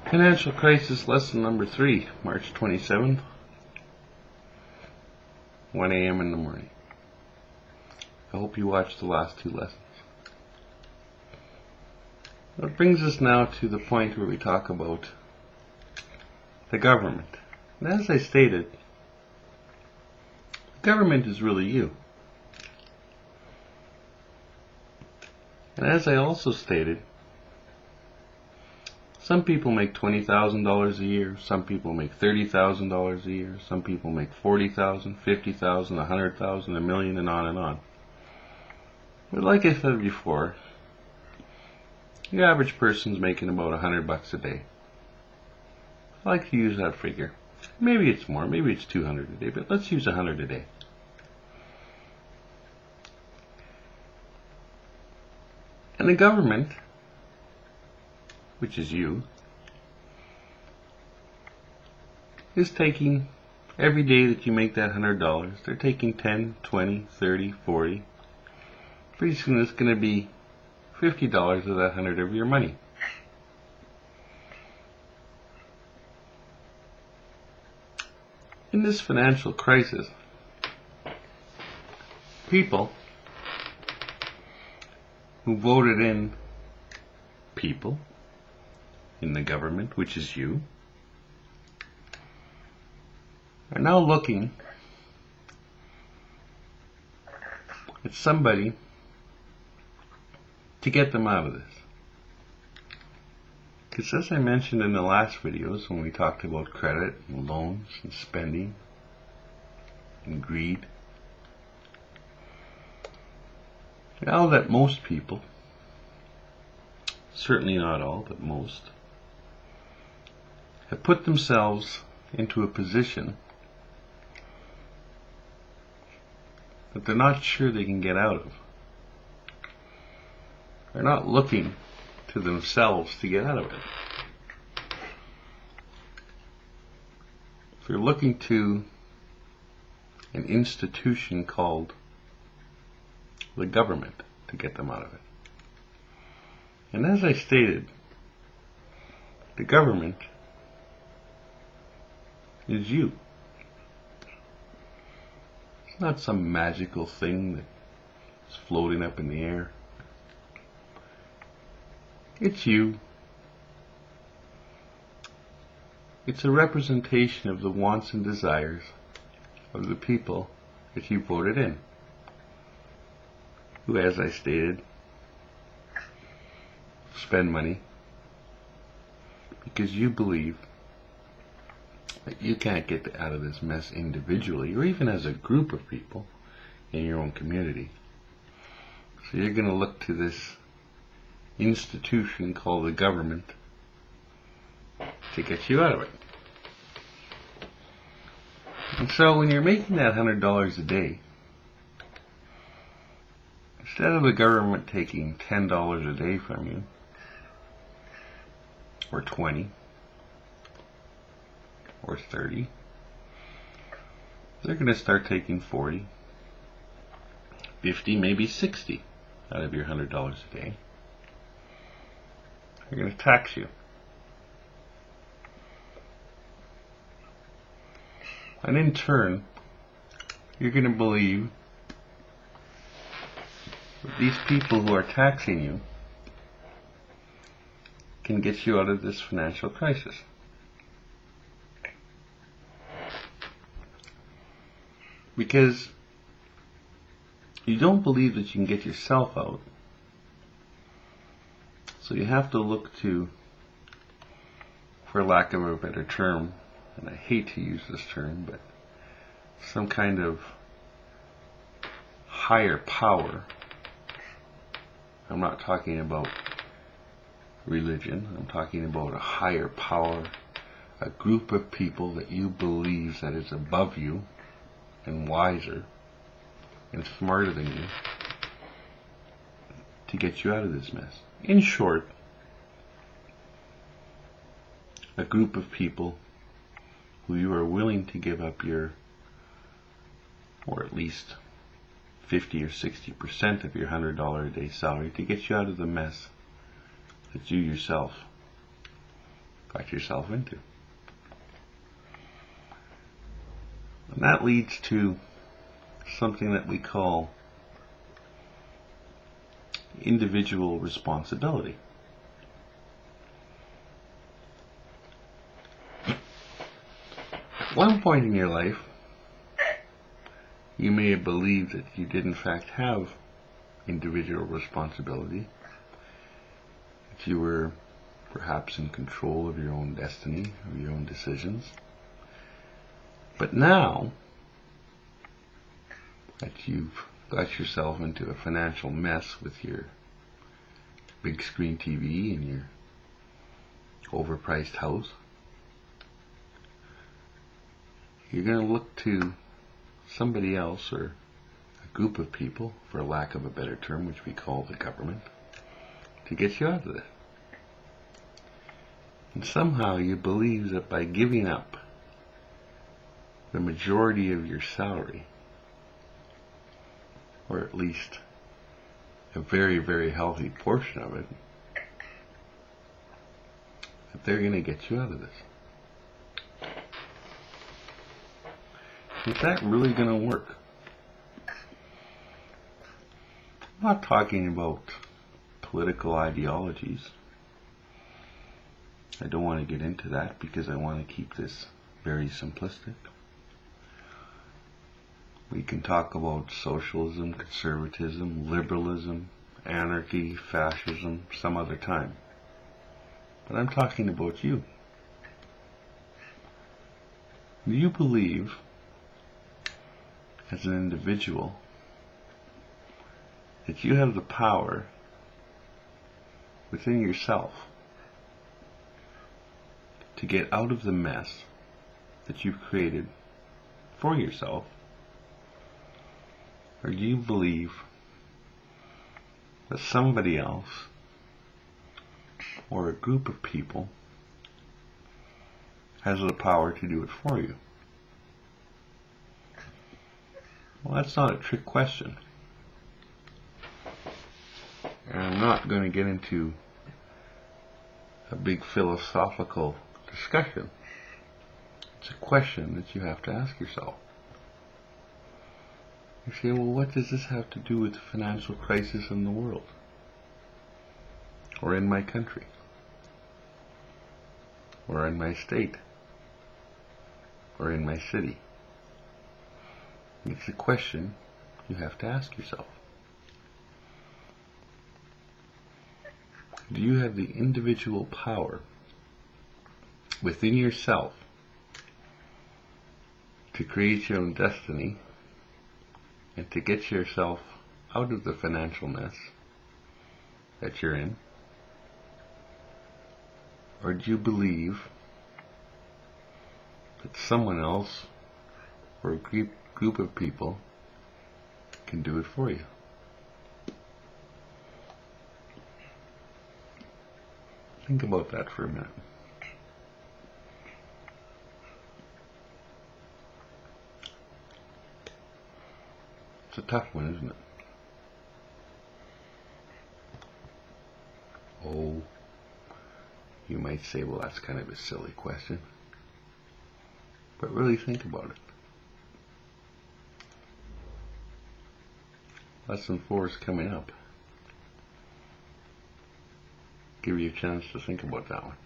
Financial Crisis Lesson Number 3, March 27th, 1 a.m. in the morning. I hope you watched the last two lessons. That brings us now to the point where we talk about the government. And as I stated, the government is really you. And as I also stated, some people make $20,000 a year, some people make $30,000 a year, some people make $40,000, $50,000, $100,000, $1 million, and on and on. But like I said before, the average person's making about $100 a day. I like to use that figure. Maybe it's more, maybe it's 200 a day, but let's use 100 a day. And the government, which is you, is taking every day that you make that $100, they're taking 10, 20, 30, 40. Pretty soon it's going to be $50 of that 100 of your money. In this financial crisis, people who voted in people in the government, which is you, are now looking at somebody to get them out of this. Because as I mentioned in the last videos when we talked about credit and loans and spending and greed, now that most people, certainly not all, but most, have put themselves into a position that they're not sure they can get out of. They're not looking to themselves to get out of it. They're looking to an institution called the government to get them out of it. And as I stated, the government is you. It's not some magical thing that's floating up in the air. It's you. It's a representation of the wants and desires of the people that you voted in, who, as I stated, spend money because you believe that you can't get out of this mess individually or even as a group of people in your own community. So you're going to look to this institution called the government to get you out of it. And so when you're making that $100 a day, instead of the government taking $10 a day from you, or 20, or 30, they're going to start taking 40, 50, maybe 60 out of your $100 a day. They're going to tax you. And in turn, you're going to believe that these people who are taxing you can get you out of this financial crisis. Because you don't believe that you can get yourself out. So you have to look to, for lack of a better term, and I hate to use this term, but some kind of higher power. I'm not talking about religion. I'm talking about a higher power, a group of people that you believe that is above you and wiser and smarter than you to get you out of this mess. In short, a group of people who you are willing to give up your, or at least 50 or 60% of your $100 a day salary to get you out of the mess that you yourself got yourself into. And that leads to something that we call individual responsibility. At one point in your life, you may have believed that you did in fact have individual responsibility, that you were perhaps in control of your own destiny, of your own decisions. But now that you've got yourself into a financial mess with your big screen TV and your overpriced house, you're going to look to somebody else or a group of people, for lack of a better term, which we call the government, to get you out of this. And somehow you believe that by giving up the majority of your salary, or at least a very, very healthy portion of it, that they're going to get you out of this. Is that really going to work? I'm not talking about political ideologies. I don't want to get into that because I want to keep this very simplistic. We can talk about socialism, conservatism, liberalism, anarchy, fascism some other time. But I'm talking about you. Do you believe, as an individual, that you have the power within yourself to get out of the mess that you've created for yourself? Or do you believe that somebody else or a group of people has the power to do it for you? Well, that's not a trick question. And I'm not going to get into a big philosophical discussion. It's a question that you have to ask yourself. You say, well, what does this have to do with the financial crisis in the world? Or in my country? Or in my state? Or in my city? It's a question you have to ask yourself. Do you have the individual power within yourself to create your own destiny and to get yourself out of the financial mess that you're in? Or do you believe that someone else or a group of people can do it for you? Think about that for a minute. It's a tough one, isn't it? Oh, you might say, well, that's kind of a silly question. But really think about it. Lesson 4 is coming up. Give you a chance to think about that one.